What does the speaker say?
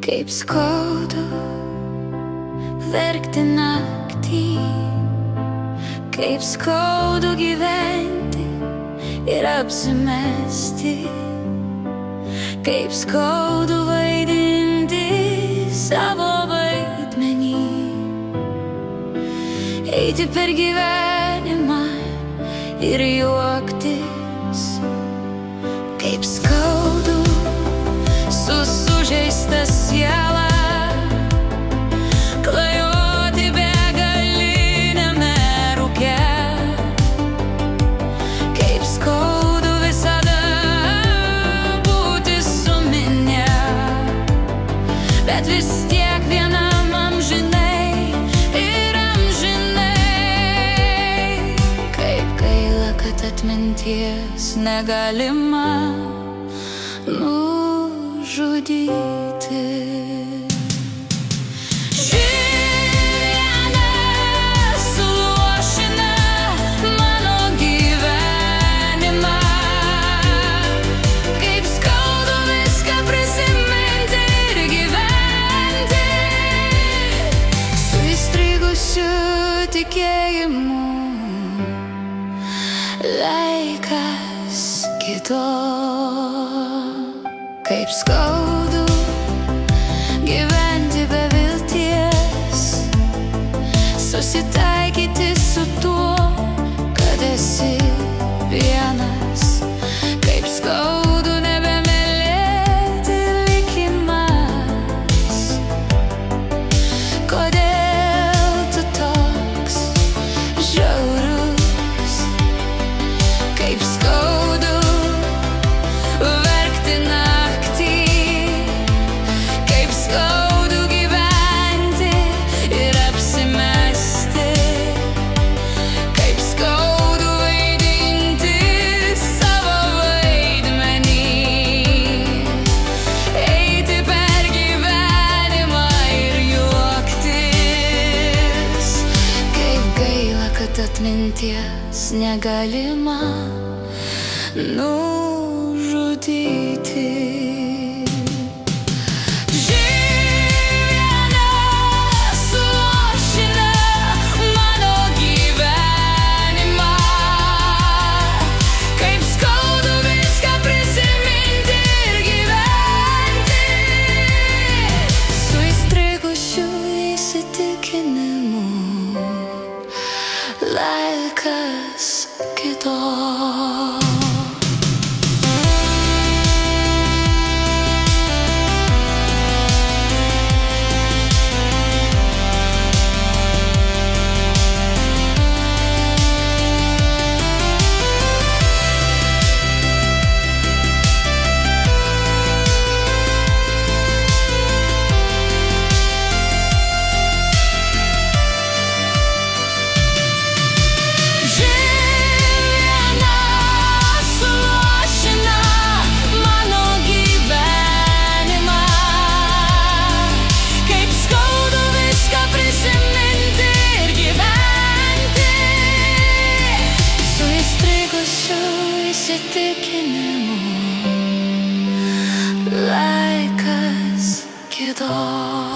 Kaip skaudu verkti naktį, kaip skaudu gyventi ir apsimesti, kaip skaudu vaidinti savo vaidmenį, eiti per gyvenimą ir juoktis. Kaip skaudu su sužeista siela klajoti begaliniame rūke. Kaip skaudu visada būti su minia, bet vis tiek vienam amžinai ir amžinai. Kaip gaila, kad atminties negalima nužudyti. Tikėjimu laikas kito. Kaip skaudu gyventi be vilties, susitaikyti su tuo, kad esi vienas. Kaip skaudu nebemylėti likimas. Kodėl tu toks žiaurus? Kaip skaudu verkti naktį, kaip skaudu gyventi ir apsimesti, kaip skaudu vaidinti savo vaidmenį, eiti per gyvenimą ir juoktis. Kaip gaila, kad atminties negalima nužudyti. Laikas kito. Įsitikinimu laikas kito.